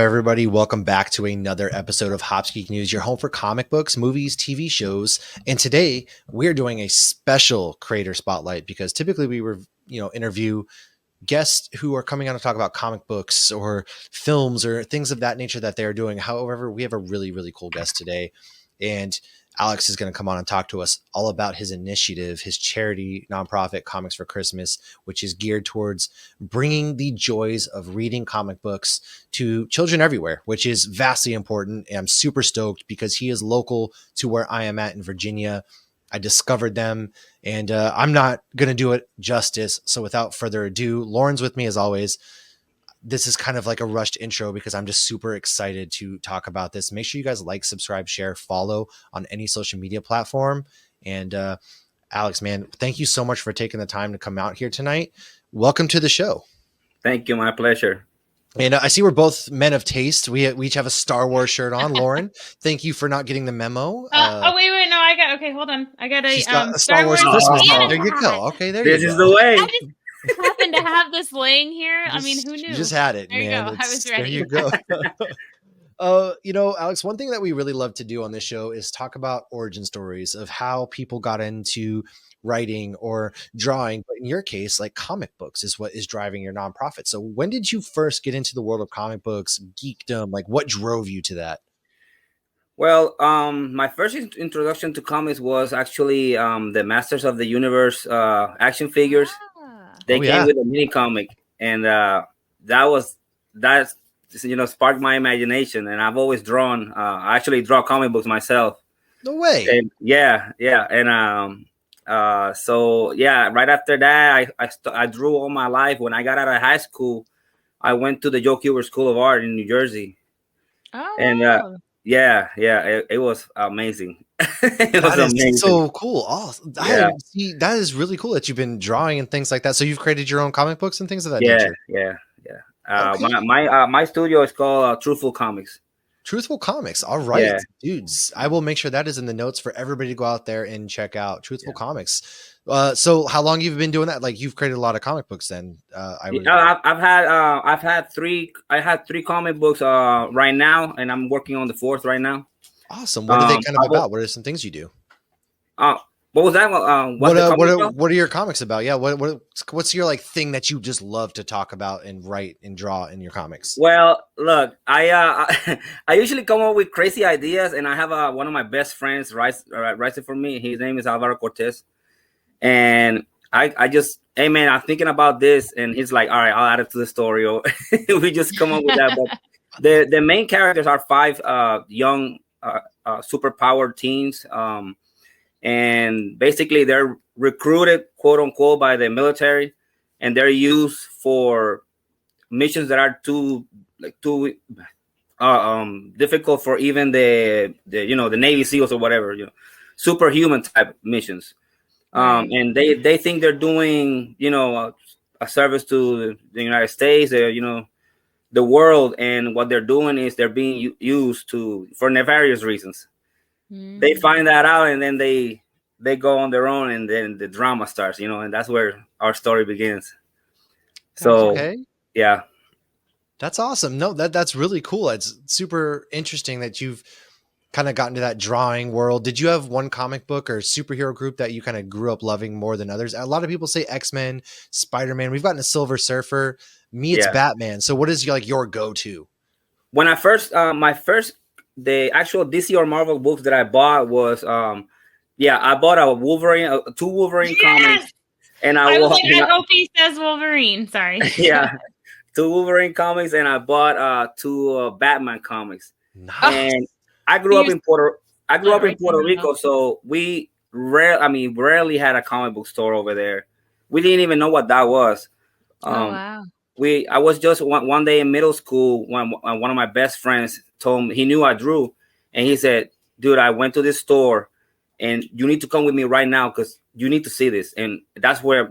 everybody? Welcome back to another episode of hopsgeeknews, your home for comic books, movies, TV shows. And today we're doing a special creator spotlight because typically we interview guests who are coming on to talk about comic books or films or things of that nature that they're doing. However, we have a really, really cool guest today. And Alex is going to come on and talk to us all about his initiative, his charity nonprofit Comics for Christmas, which is geared towards bringing the joys of reading comic books to children everywhere, which is vastly important. And I'm super stoked because he is local to where I am at in Virginia. I discovered them and I'm not going to do it justice. So without further ado, Lauren's with me as always. This is kind of like a rushed intro because I'm just super excited to talk about this. Make sure you guys like, subscribe, share, follow on any social media platform. And Alex, man, thank you so much for taking the time to come out here tonight. Welcome to the show. Thank you. My pleasure. And I see we're both men of taste. We each have a Star Wars shirt on. Lauren, thank you for not getting the memo. Wait, no, okay, hold on. I got a Star Wars Christmas. There you go. Okay, there you go. This is the way. I just happened to have this laying here. I mean, who knew? You just had it, there man. You go. I was ready. There you go. Alex, one thing that we really love to do on this show is talk about origin stories of how people got into writing or drawing. But in your case, like comic books is what is driving your nonprofit. So when did you first get into the world of comic books, geekdom? Like what drove you to that? Well, my first introduction to comics was actually the Masters of the Universe action figures. They came with a mini comic, and that sparked my imagination. And I've always drawn. I actually draw comic books myself. No way. And yeah. And right after that, I drew all my life. When I got out of high school, I went to the Joe Kubert School of Art in New Jersey. Oh. And it was amazing. That is so cool. Oh, that is really cool that you've been drawing and things like that. So you've created your own comic books and things of that nature. Yeah. My studio is called Truthful Comics. Truthful Comics. All right, dudes. I will make sure that is in the notes for everybody to go out there and check out Truthful Comics. So how long you've been doing that? Like you've created a lot of comic books then. I've had three comic books right now, and I'm working on the fourth right now. Awesome. What are they kind of about? What are some things you do? What was that? What are your comics about? Yeah. What's your like thing that you just love to talk about and write and draw in your comics? Well, look, I usually come up with crazy ideas, and I have one of my best friends writes it for me. His name is Alvaro Cortez, and I just, hey man, I'm thinking about this, and he's like, all right, I'll add it to the story. Or we just come up with that. But the main characters are five young superpowered teens. And basically they're recruited, quote unquote, by the military, and they're used for missions that are too difficult for even the Navy SEALs or whatever, superhuman type missions. And they think they're doing, a service to the United States, the world, and what they're doing is they're being used for nefarious reasons. They find that out, and then they go on their own, and then the drama starts, and that's where our story begins. So, yeah, that's awesome. No, that's really cool. It's super interesting that you've kind of gotten to that drawing world. Did you have one comic book or superhero group that you kind of grew up loving more than others? A lot of people say X-Men, Spider-Man. We've gotten a Silver Surfer. Me, it's Batman. So, what is like your go-to? When I first, the actual DC or Marvel books that I bought was, I bought two Wolverine comics, and I hope he says Wolverine. Sorry. Two Wolverine comics, and I bought two Batman comics. Nice. And I grew up in Puerto Rico, so we rarely had a comic book store over there. We didn't even know what that was. Wow. I was just one day in middle school when one of my best friends told me, he knew I drew, and he said, dude, I went to this store and you need to come with me right now because you need to see this. And that's where,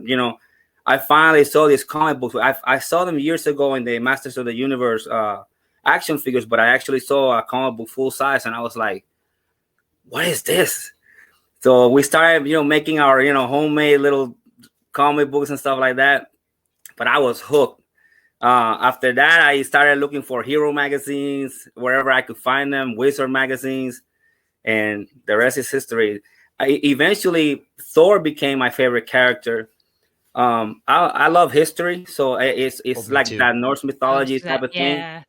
I finally saw these comic books. I saw them years ago in the Masters of the Universe action figures, but I actually saw a comic book full size, and I was like, what is this? So we started, making our, homemade little comic books and stuff like that. But I was hooked. After that, I started looking for hero magazines wherever I could find them, wizard magazines, and the rest is history. Eventually, Thor became my favorite character. I love history, so it's Me like too. that Norse mythology type of thing. Yeah.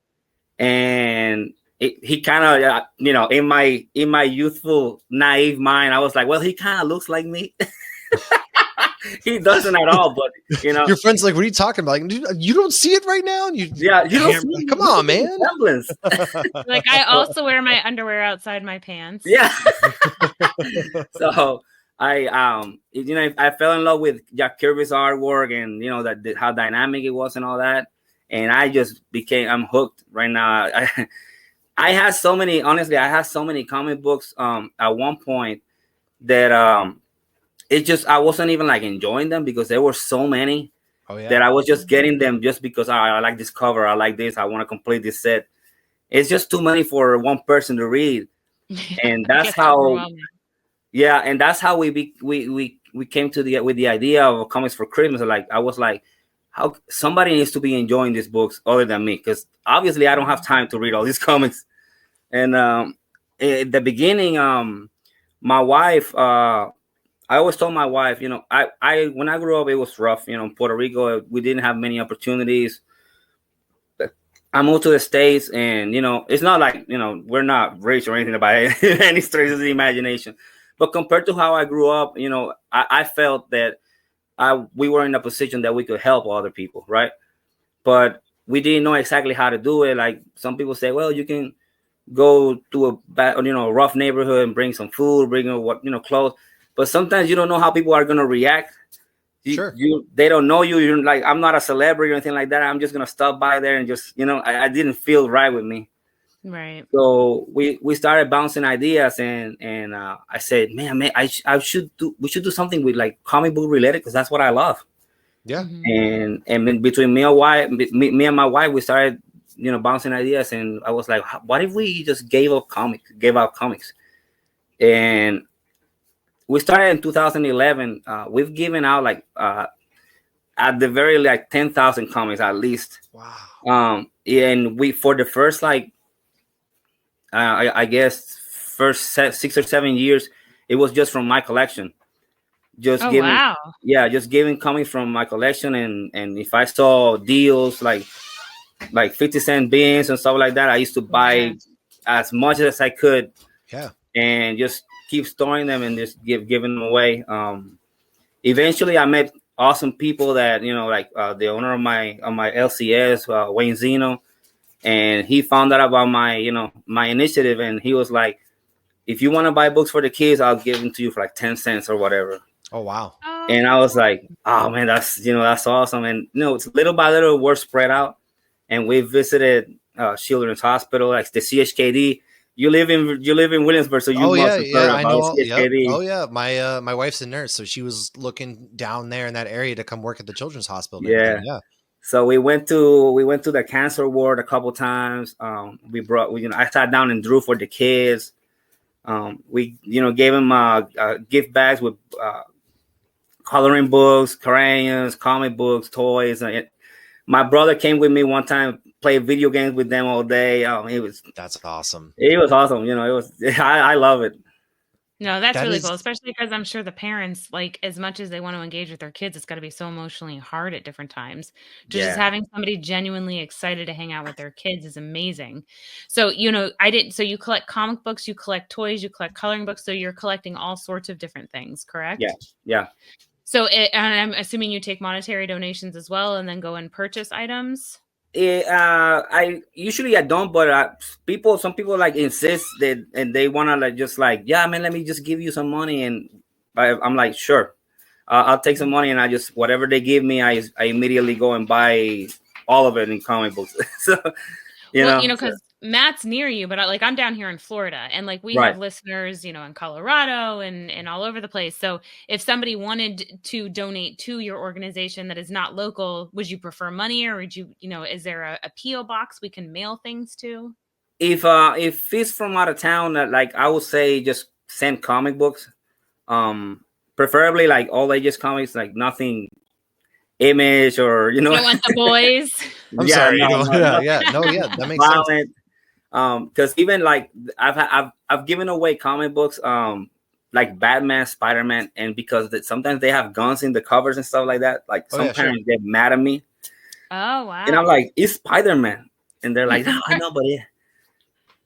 And he kind of, in my youthful naive mind, I was like, well, he kind of looks like me. He doesn't at all, but Your friend's like, what are you talking about? Like, "Dude, you don't see it right now? And you don't see, come on, man. Like, I also wear my underwear outside my pants. Yeah. So I I fell in love with Jack Kirby's artwork, and that how dynamic it was and all that, and I'm hooked right now. I had so many, honestly, I had so many comic books at one point that I wasn't even like enjoying them because there were so many that I was just getting them just because I like this cover, I like this, I want to complete this set. It's just too many for one person to read. And that's how and that's how we came to with the idea of comics for Christmas. Like, I was like, how somebody needs to be enjoying these books other than me, because obviously I don't have time to read all these comics. And at the beginning, my wife, I always told my wife, I when I grew up, it was rough. In Puerto Rico, we didn't have many opportunities. I moved to the States, and it's not like we're not rich or anything by any stretch of the imagination. But compared to how I grew up, I felt that we were in a position that we could help other people, right? But we didn't know exactly how to do it. Like, some people say, well, you can go to a rough neighborhood and bring some food, bring clothes. But sometimes you don't know how people are gonna react. They don't know you. You're like, I'm not a celebrity or anything like that. I'm just gonna stop by there and just I didn't feel right with me. Right. So we started bouncing ideas, and I said, man, we should do something with like comic book related, because that's what I love. Yeah. And between me and my wife, we started bouncing ideas, and I was like, what if we just gave out comics? And we started in 2011. We've given out like at the very like 10,000 comics at least. Wow. And we, for the first like I guess first 6 or 7 years, it was just from my collection. Just giving comics from my collection, and if I saw deals like 50-cent bins and stuff like that, I used to buy as much as I could. Yeah. And just keep storing them and just giving them away. Eventually I met awesome people that, like the owner of my LCS, Wayne Zeno, and he found out about my, my initiative, and he was like, if you want to buy books for the kids, I'll give them to you for like 10 cents or whatever. Oh, wow. And I was like, oh man, that's awesome. And it's little by little, word spread out, and we visited Children's Hospital, like the CHKD. You live in Williamsburg, so you must have heard about CHKD. Oh yeah, my wife's a nurse, so she was looking down there in that area to come work at the Children's Hospital. Yeah. So we went to the cancer ward a couple times. I sat down and drew for the kids. We gave them gift bags with coloring books, crayons, comic books, toys. My brother came with me one time, played video games with them all day. That's awesome. It was awesome. It was. I love it. No, that's really cool, especially because I'm sure the parents, like, as much as they want to engage with their kids, it's got to be so emotionally hard at different times. Just having somebody genuinely excited to hang out with their kids is amazing. So, so you collect comic books, you collect toys, you collect coloring books. So you're collecting all sorts of different things, correct? Yeah. So, and I'm assuming you take monetary donations as well, and then go and purchase items. I usually don't, but some people like insist that, and they want to yeah, man, let me just give you some money, and I'm like, sure, I'll take some money, and I just, whatever they give me, I immediately go and buy all of it in comic books. So because Matt's near you, but I'm down here in Florida, and we have listeners, in Colorado and all over the place. So if somebody wanted to donate to your organization that is not local, would you prefer money, or would you, is there a PO box we can mail things to? If it's from out of town, I would say just send comic books, preferably all ages comics, nothing Image or you don't want the boys. I'm sorry. That makes violent. sense. Because even like I've given away comic books, like Batman, Spider-Man, and because sometimes they have guns in the covers and stuff like that. Like some parents get mad at me. Oh wow! And I'm like, it's Spider-Man, and they're like, no, I know, but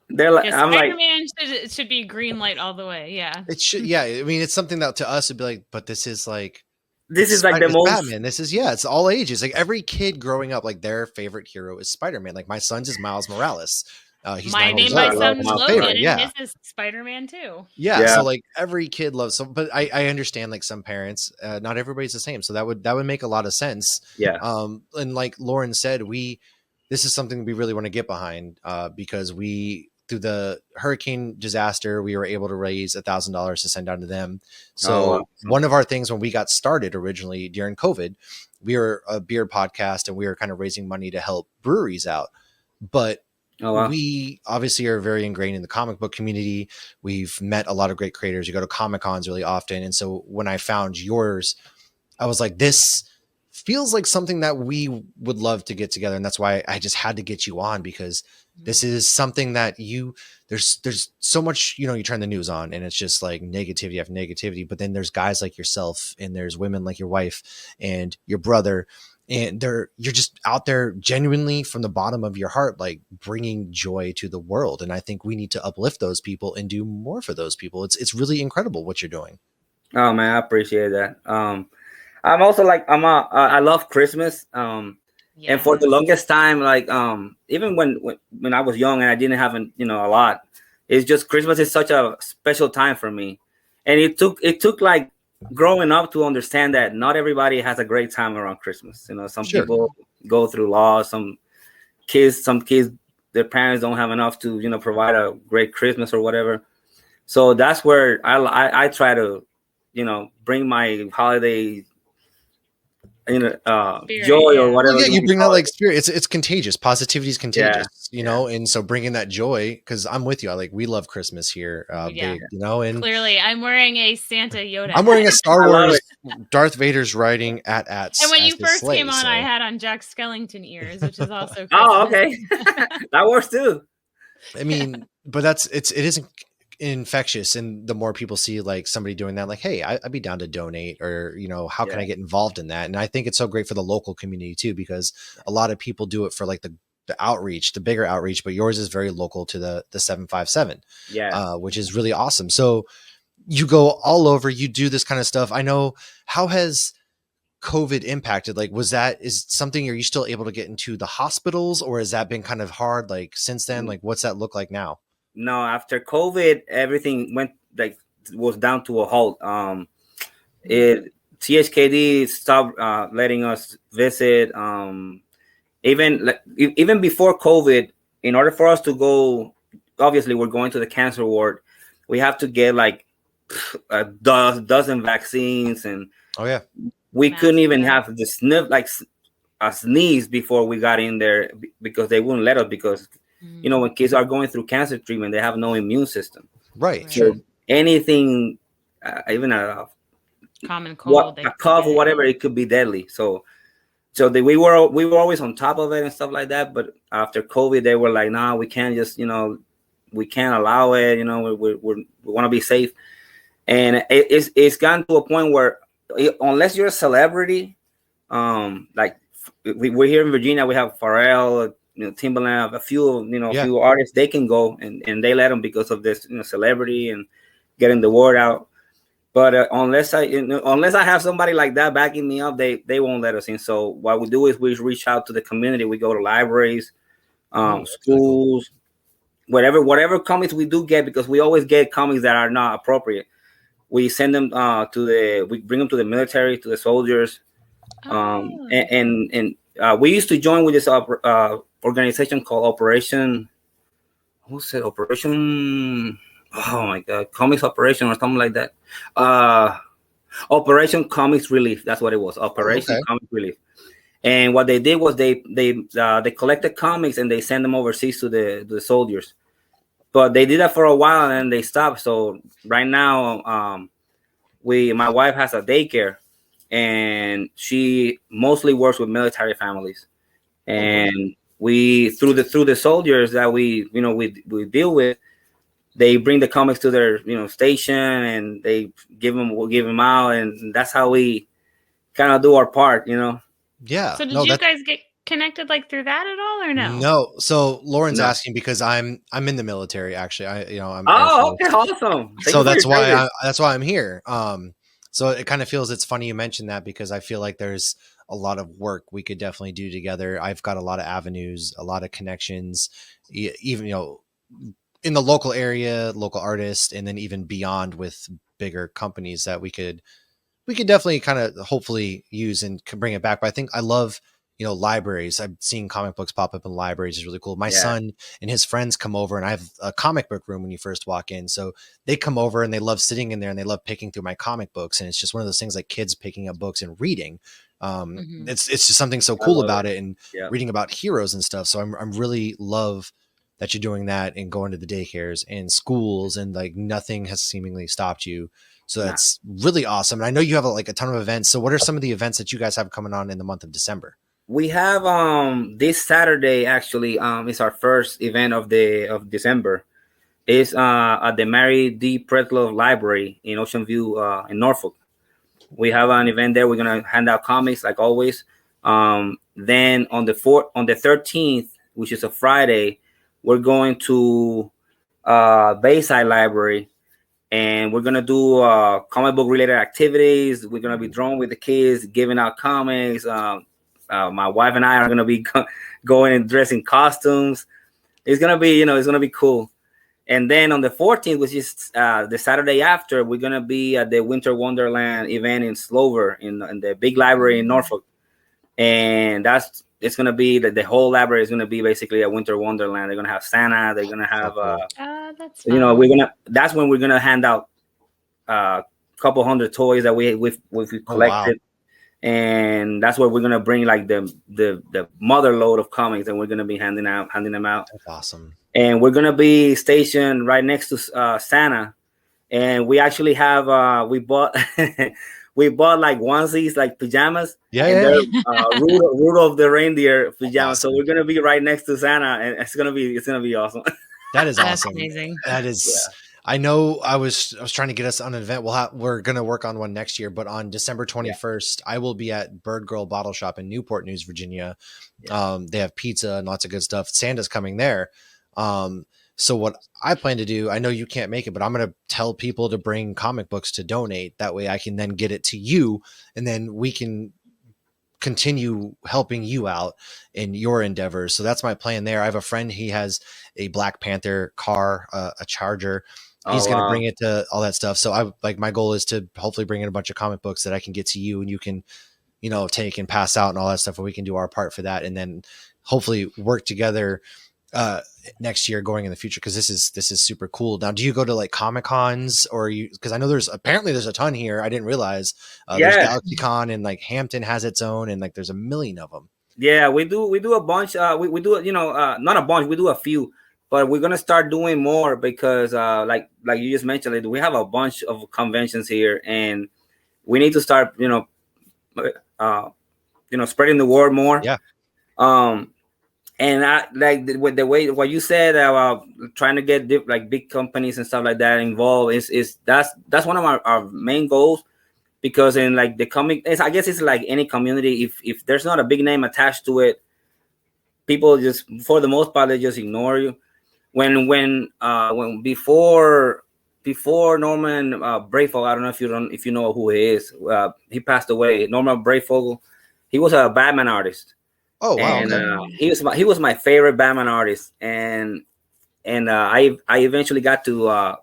they're like, I'm Spider-Man should be green light all the way. Yeah, it should. Yeah, I mean, it's something that to us would be like, but this is like the most Batman. This is it's all ages. Like every kid growing up, like their favorite hero is Spider-Man. Like my son's is Miles Morales. He's my son Logan, and his is Spider-Man too. Yeah, so like every kid loves but I understand like some parents, not everybody's the same, so that would make a lot of sense. And like Lauren said, this is something we really want to get behind, because through the hurricane disaster, we were able to raise $1,000 to send down to them. So one of our things when we got started originally during COVID, we were a beer podcast and we were kind of raising money to help breweries out. But we obviously are very ingrained in the comic book community. We've met a lot of great creators. You go to Comic Cons really often. And so when I found yours, I was like, this feels like something that we would love to get together. And that's why I just had to get you on, because this is something that there's so much, you turn the news on and it's just like negativity after negativity, but then there's guys like yourself and there's women like your wife and your brother, and you're just out there genuinely from the bottom of your heart, like bringing joy to the world. And I think we need to uplift those people and do more for those people. It's really incredible what you're doing. Oh man, I appreciate that. I'm also like, I love Christmas. And for the longest time, like, even when I was young and I didn't have, a lot, it's just Christmas is such a special time for me. And it took like growing up to understand that not everybody has a great time around Christmas. Some people go through loss. Some kids, their parents don't have enough to, provide a great Christmas or whatever. So that's where I try to, bring my holiday joy or whatever. Well, you bring that like spirit. It's contagious. Positivity is contagious, and so bringing that joy, because I'm with you. We love Christmas here, big, and clearly I'm wearing a Santa Yoda. I'm wearing a Star Wars Darth Vader's riding at. And when you first came on, I had on Jack Skellington ears, which is also Christmas. Oh, okay. That works too. I mean, but it isn't infectious, and the more people see like somebody doing that, like, hey, I'd be down to donate, or how can I get involved in that? And I think it's so great for the local community too, because a lot of people do it for like the outreach, the bigger outreach, but yours is very local to the 757, which is really awesome. So you go all over, you do this kind of stuff. I know. How has COVID impacted? Like, is something, are you still able to get into the hospitals, or has that been kind of hard like since then? Like, what's that look like now? No, after COVID, everything was down to a halt. THKD stopped letting us visit. Even before COVID, in order for us to go, obviously we're going to the cancer ward. We have to get like a dozen vaccines, and we couldn't even have the sneeze before we got in there, because they wouldn't let us, because when kids are going through cancer treatment, they have no immune system. Right. So anything, even a common cold, a cough or whatever, it could be deadly. So we were always on top of it and stuff like that. But after COVID, they were like, "Nah, we can't just, we can't allow it. We want to be safe." And it's gotten to a point where unless you're a celebrity, like we're here in Virginia, we have Pharrell, Timbaland, a few artists, they can go and they let them because of this, celebrity and getting the word out. But unless I have somebody like that backing me up, they won't let us in. So what we do is we reach out to the community. We go to libraries, schools, whatever comics we do get, because we always get comics that are not appropriate. We send them we bring them to the military, to the soldiers. And we used to join with this organization called Operation. Oh my God, Comics Operation or something like that. Operation Comics Relief. That's what it was. Operation Comics Relief. And what they did was they collected comics and they sent them overseas to the soldiers. But they did that for a while and they stopped. So right now, my wife has a daycare. and she mostly works with military families. And we through the soldiers that we deal with, they bring the comics to their station, and they give them out, and that's how we kind of do our part. Yeah. So did you guys get connected like through that at all, or no? No. So Lauren's asking because I'm in the military actually. I'm Oh, okay, awesome. So that's why I'm here. So it kind of feels, it's funny you mentioned that, because I feel like there's a lot of work we could definitely do together. I've got a lot of avenues, a lot of connections, even in the local area, local artists, and then even beyond with bigger companies that we could definitely kind of hopefully use and can bring it back. But I think I love, libraries. I've seen comic books pop up in libraries is really cool. My son and his friends come over, and I have a comic book room when you first walk in. So they come over and they love sitting in there, and they love picking through my comic books. And it's just one of those things, like kids picking up books and reading. It's just something so cool about it, and reading about heroes and stuff. So I'm really love that you're doing that and going to the daycares and schools, and like nothing has seemingly stopped you. So that's really awesome. And I know you have a ton of events. So what are some of the events that you guys have coming on in the month of December? We have this Saturday actually is our first event of December. It's at the Mary D. Pretlow Library in Ocean View in Norfolk. We have an event there. We're gonna hand out comics like always. Then on the 13th, which is a Friday, we're going to Bayside Library, and we're gonna do comic book related activities. We're gonna be drawing with the kids, giving out comics. My wife and I are gonna be going and dressing costumes. It's gonna be, it's gonna be cool. And then on the 14th, which is the Saturday after, we're gonna be at the Winter Wonderland event in Slover in the big library in Norfolk. And it's gonna be the whole library is gonna be basically a Winter Wonderland. They're gonna have Santa. They're gonna have that's fun. That's when we're gonna hand out a couple hundred toys that we've collected. And that's where we're gonna bring like the mother load of comics, and we're gonna be handing them out. That's awesome. And we're gonna be stationed right next to Santa, and we actually have we bought we bought like onesies, like pajamas. Rudolph the reindeer pajamas. Awesome. So we're gonna be right next to Santa, and it's gonna be awesome. That is awesome. That's amazing. That is. Yeah. I know I was trying to get us on an event. We're going to work on one next year, but on December 21st, I will be at Bird Girl Bottle Shop in Newport News, Virginia. They have pizza and lots of good stuff. Santa's coming there. So what I plan to do, I know you can't make it, but I'm going to tell people to bring comic books to donate. That way I can then get it to you, and then we can continue helping you out in your endeavors. So that's my plan there. I have a friend, he has a Black Panther car, a Charger. He's going to bring it to all that stuff. So my goal is to hopefully bring in a bunch of comic books that I can get to you, and you can, take and pass out and all that stuff, where we can do our part for that. And then hopefully work together next year going in the future. Cause this is super cool. Now, do you go to like Comic Cons, or cause I know there's a ton here. I didn't realize there's Galaxy Con, and like Hampton has its own, and like there's a million of them. Yeah, we do a bunch. We do, not a bunch, we do a few. But we're gonna start doing more because, like you just mentioned, we have a bunch of conventions here, and we need to start, spreading the word more. Yeah. And I like the way what you said about trying to get big companies and stuff like that involved is that's one of our main goals, because in like the comic, I guess it's like any community. If there's not a big name attached to it, people just, for the most part, they just ignore you. When before Norman Brayfogle, I don't know if you know who he is. He passed away. Norman Brayfogle, he was a Batman artist. Oh wow! And he was my favorite Batman artist, and I eventually got to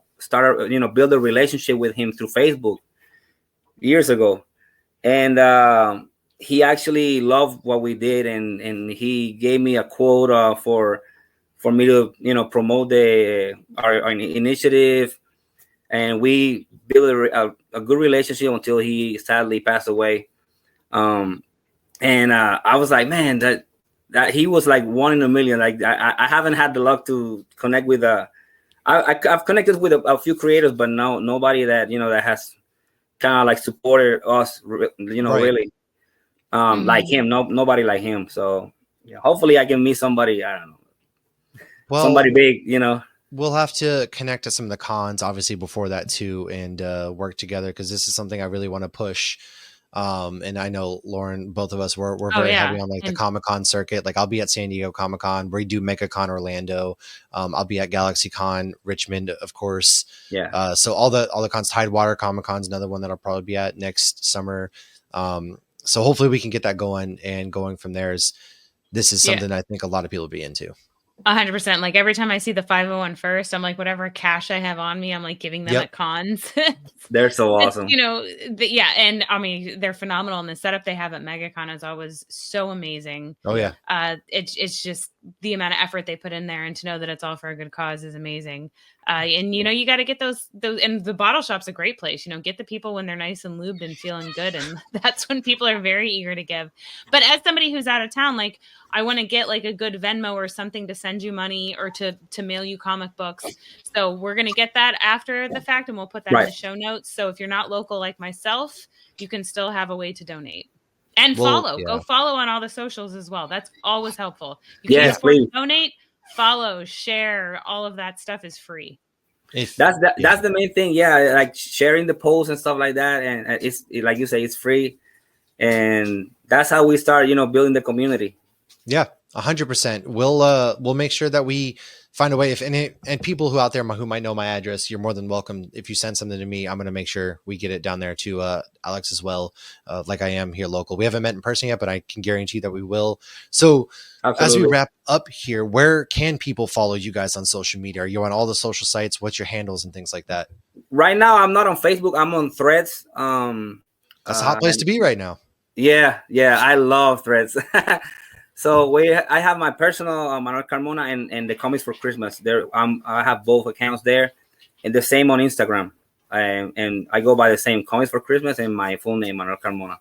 build a relationship with him through Facebook years ago, and he actually loved what we did, and he gave me a quote for me to promote our initiative, and we built a good relationship until he sadly passed away. And I was like, man, that he was like one in a million. Like I haven't had the luck to connect with I've connected with a few creators, but nobody that that has kind of like supported us, you know, Right. really like him. Nobody like him. So yeah, hopefully I can meet somebody. I don't know, somebody big. You know. We'll have to connect to some of the cons, obviously, before that too, and work together, because this is something I really want to push. And I know Lauren, both of us, we're very heavy on like the Comic-Con circuit. Like I'll be at San Diego Comic-Con, we do MegaCon Orlando. I'll be at GalaxyCon Richmond, of course. Yeah. So all the cons, Tidewater Comic-Con's another one that I'll probably be at next summer. So hopefully we can get that going, and going from there this is something I think a lot of people will be into. 100%. Like every time I see the 501 first, I'm like, whatever cash I have on me, I'm like giving them at cons. They're so awesome. You know, and I mean, they're phenomenal. And the setup they have at MegaCon is always so amazing. Oh yeah. It's just the amount of effort they put in there, and to know that it's all for a good cause is amazing. And you know, you got to get those, and the bottle shop's a great place. You know, get the people when they're nice and lubed and feeling good, and that's when people are very eager to give. But as somebody who's out of town, like I want to get like a good Venmo or something to send you money, or to mail you comic books. So we're gonna get that after the fact, and we'll put that in the show notes. So if you're not local like myself, you can still have a way to donate. And follow. Go follow on all the socials as well. That's always helpful. You can't afford to donate. Follow, share, all of that stuff is free. That's the main thing. Yeah, like sharing the posts and stuff like that, and it's like you say, it's free, and that's how we start, you know, building the community. Yeah, 100%. We'll make sure that we find a way. If any, and people who out there who might know my address, you're more than welcome. If you send something to me, I'm going to make sure we get it down there to Alex as well. Like I am here local. We haven't met in person yet, but I can guarantee that we will. So as we wrap up here, where can people follow you guys on social media? Are you on all the social sites? What's your handles and things like that? Right now, I'm not on Facebook. I'm on Threads. That's a hot place to be right now. Yeah, I love Threads. So I have my personal Manuel Carmona and the Comics for Christmas. There, I have both accounts there, and the same on Instagram. And I go by the same, Comics for Christmas, and my full name, Manuel Carmona.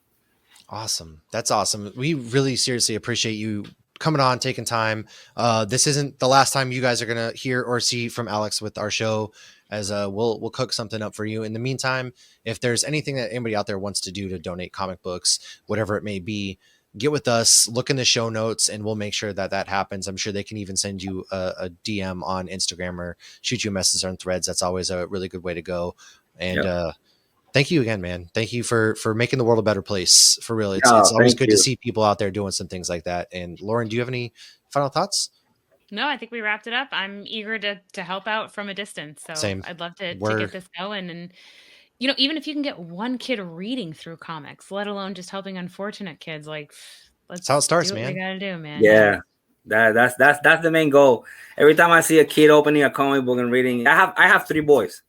Awesome, that's awesome. We really seriously appreciate you coming on, taking time. This isn't the last time you guys are gonna hear or see from Alex with our show, as we'll cook something up for you. In the meantime, if there's anything that anybody out there wants to do to donate comic books, whatever it may be, get with us, look in the show notes, and we'll make sure that happens. I'm sure they can even send you a DM on Instagram or shoot you a message on Threads. That's always a really good way to go. And thank you again, man. Thank you for making the world a better place. For real. It's always good to see people out there doing some things like that. And Lauren, do you have any final thoughts? No, I think we wrapped it up. I'm eager to help out from a distance. So Same. I'd love to get this going. And you know, even if you can get one kid reading through comics, let alone just helping unfortunate kids, like that's how it starts, man. You gotta do, man. Yeah, that's the main goal. Every time I see a kid opening a comic book and reading, I have 3 boys,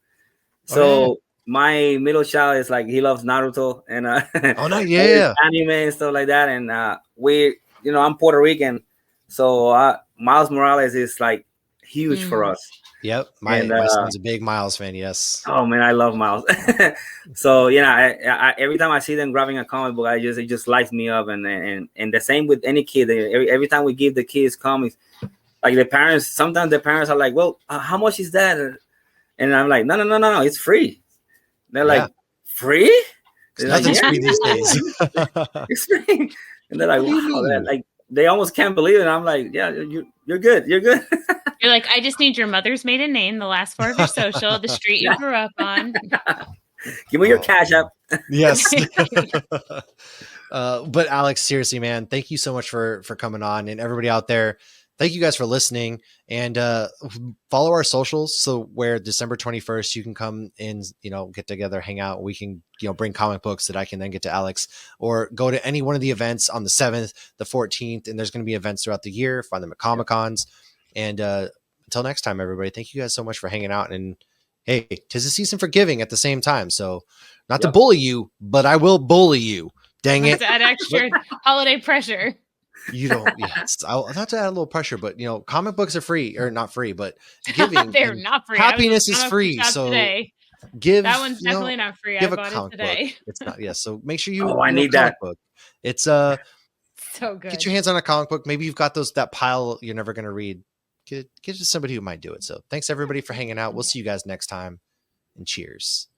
so my middle child is like, he loves Naruto and anime and stuff like that. And I'm Puerto Rican, so Miles Morales is like huge for us. Yep, my son's a big Miles fan. Yes. Oh man, I love Miles. So I every time I see them grabbing a comic book, it just lights me up. And the same with any kid. Every time we give the kids comics, like sometimes the parents are like, "Well, how much is that?" And I'm like, "No, it's free." They're like, "Free?" Nothing's free these days. It's free, and they're like, "Wow!" Like they almost can't believe it. I'm like, "Yeah, you're good. You're good." You're like, I just need your mother's maiden name, the last 4 of your social, the street you grew up on. Give me your Cash App. Yes. But Alex, seriously, man, thank you so much for coming on, and everybody out there, thank you guys for listening, and follow our socials. So where December 21st, you can come in, get together, hang out. We can, bring comic books that I can then get to Alex, or go to any one of the events on the 7th, the 14th. And there's going to be events throughout the year. Find them at Comic-Cons. And until next time, everybody, thank you guys so much for hanging out. And hey, 'tis a season for giving at the same time. So not to bully you, but I will bully you. Dang it. To add extra holiday pressure. You don't, not to add a little pressure, but comic books are free, or not free, but giving they're not free. Happiness is free. So give that one's definitely not free. I bought it today. Book. It's not. Yes. So make sure you. I need that book. It's so good. Get your hands on a comic book. Maybe you've got that pile you're never going to read. Get to somebody who might do it. So thanks everybody for hanging out. We'll see you guys next time, and cheers.